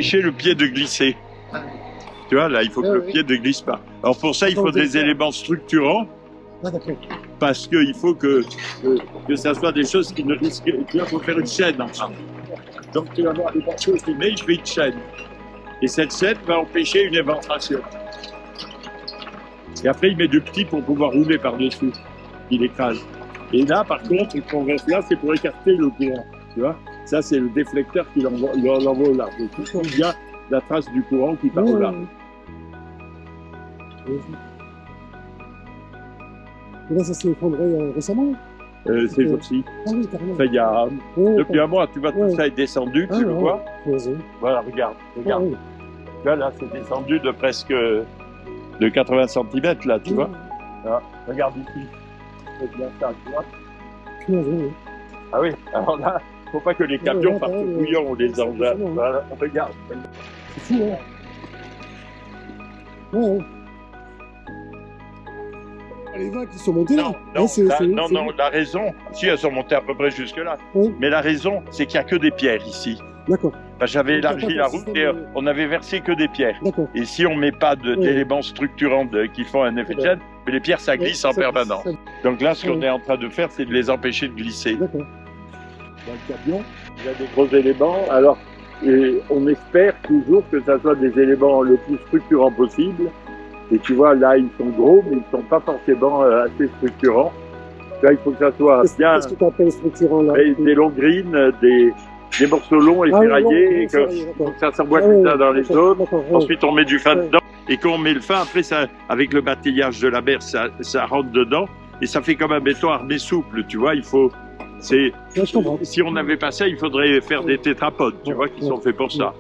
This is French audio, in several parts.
empêcher le pied de glisser. Tu vois, là, il faut que le pied ne glisse pas. Alors pour ça, il faut des éléments structurants. Ah, d'accord. Parce qu'il faut que ça soit des choses qui ne risquent... Tu vois, il faut faire une chaîne enfin. Donc tu vas avoir des morceaux qui met, il fait une chaîne. Et cette chaîne va empêcher une éventration. Et après, il met du petit pour pouvoir rouler par-dessus. Il écrase. Et là, par contre, qu'on reste là, c'est pour écarter le courant. Tu vois, ça, c'est le déflecteur qui l'envoie au large. Et tout il y a la trace du courant qui part au large. Et là, ça s'est effondré récemment? Ces jours-ci. Ah oui, carrément. Enfin, il y a, depuis un mois, tu vois, tout ça est descendu, tu le vois. Voilà, regarde. Ah, oui. Là, c'est descendu de presque de 80 cm, là, tu vois. Là, regarde ici. C'est bien ça, tu vois. Ah oui, alors là, il ne faut pas que les camions partent au bouillon ou les engins. Voilà, on regarde. C'est fou, hein. Ouais. Les vagues qui sont montées là. Non, la raison, si elles sont montées à peu près jusque-là, mais la raison, c'est qu'il n'y a que des pierres ici. D'accord. J'avais élargi la route et on avait versé que des pierres. Et si on ne met pas d'éléments structurants qui font un effet de chaîne, mais les pierres, ça glisse en permanence. Donc là, ce qu'on est en train de faire, c'est de les empêcher de glisser. Dans le camion, il y a des gros éléments. Alors, on espère toujours que ça soit des éléments le plus structurants possible. Et tu vois, là, ils sont gros, mais ils ne sont pas forcément assez structurants. Là, il faut que ça soit bien... Qu'est-ce que tu appelles structurant, là? Des longs greens, des morceaux longs et ferraillés, et que ça s'emboîte l'un dans les autres. Ensuite, on met du fin dedans. Et quand on met le fin, après, ça, avec le bâtillage de la mer, ça rentre dedans. Et ça fait comme un béton armé souple, tu vois. Il faut... Si on n'avait pas ça, il faudrait faire des tétrapodes, tu vois, qui sont faits pour ça.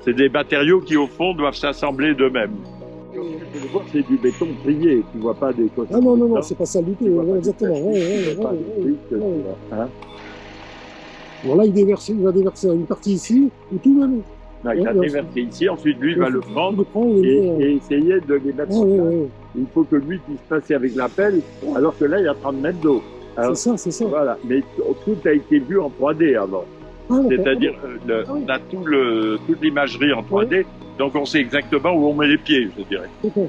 C'est des matériaux qui, au fond, doivent s'assembler d'eux-mêmes. C'est du béton trié, tu vois pas des côtés. Ah non, c'est pas ça du tout, exactement. Bon, là, il va déverser une partie ici, ou tout même. Non, il va déverser ici, ensuite lui va le prendre et essayer de les mettre en place. Il faut que lui puisse passer avec la pelle, alors que là, il y a 30 mètres d'eau. C'est ça. Voilà, mais tout a été vu en 3D avant. C'est-à-dire, on a toute l'imagerie en 3D, donc on sait exactement où on met les pieds, je dirais. Et là,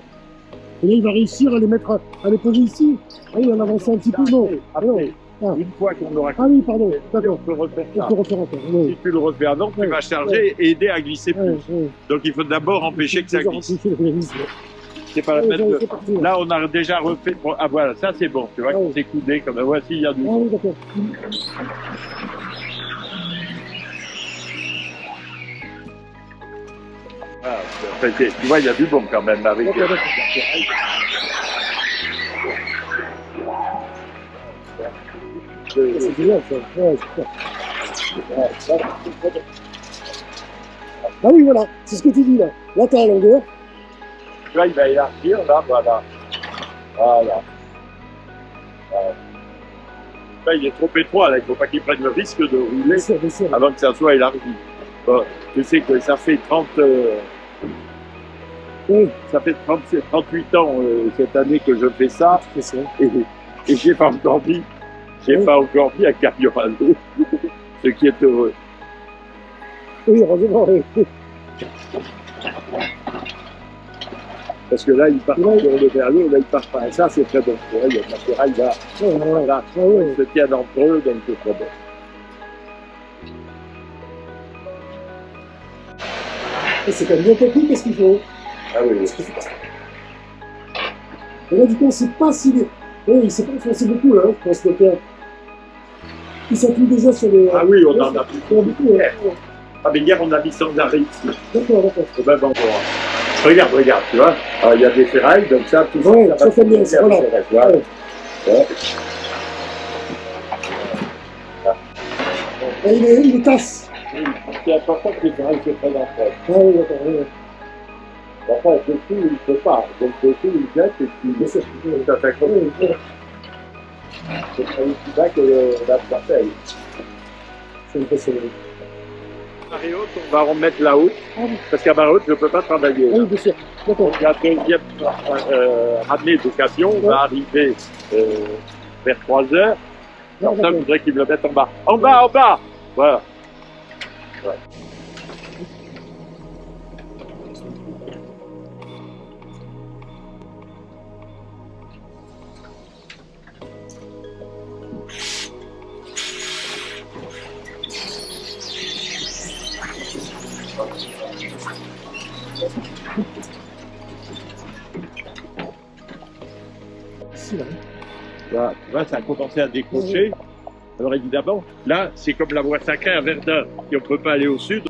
il va réussir à les mettre, à les poser ici. Ah oui, on avance un petit peu, non. Après, une fois qu'on aura... Ah oui, pardon, d'accord. On peut refaire ça. On peut refaire encore. Si tu le refais avant, tu vas charger et aider à glisser plus. Donc il faut d'abord empêcher que ça glisse. C'est pas la peine de... Là, on a déjà refait... Ah voilà, ça c'est bon, tu vois, c'est coudé comme... Voici, il y a du... Ah oui, d'accord. Ah, tu vois, il y a du bon quand même avec... C'est génial, ça. Ah oui, voilà, c'est ce que tu dis là. Là, tu as la longueur. Tu vois, il va élargir, là, voilà. Là, il est trop étroit, là. Il ne faut pas qu'il prenne le risque de rouler avant que ça soit élargi. Bon, tu sais que ça fait 38 ans cette année que je fais ça. Et j'ai pas encore dit. Pas encore mis un camion à l'eau, ce qui est heureux. Oui, heureusement, oui. Parce que là, il part sur le vers l'eau, là, il part pas. Et ça, c'est très bon. Il y a le ferraille, là, ils se tiennent entre eux, donc c'est très bon. Et c'est quand même bien technique, qu'est-ce qu'il faut? Ah oui. Et là, du coup, on ne sait pas si... Oui, il s'est pas enfoncé beaucoup, là, je pense que... Il s'appuie déjà sur les... Ah oui, on en a plus beaucoup. Ah, mais hier, on a mis sans arrêt ici. D'accord. Regarde, tu vois. Il y a des ferrailles, donc ça, tout ça fait bien. Voilà. Et il casse. C'est important que les ferrailles se prennent en fait. Ah oui, d'accord. Enfin, le coup, il ne peut pas. Donc, le coup, il jette et puis ça fait comme c'est pas aussi bas que la parcelle. C'est impressionnant. Marée haute, on va remettre la haute, parce qu'à marée haute, je ne peux pas travailler. Oui, bien sûr. D'accord. Il y a deuxième ramenée d'occasion, on va arriver vers 3 heures. Alors ça, je voudrais qu'ils me le mettent en bas. En bas. Voilà. là. Voilà, tu vois, ça a commencé à décrocher. Alors évidemment, là, c'est comme la voie sacrée à Verdun, et on ne peut pas aller au sud.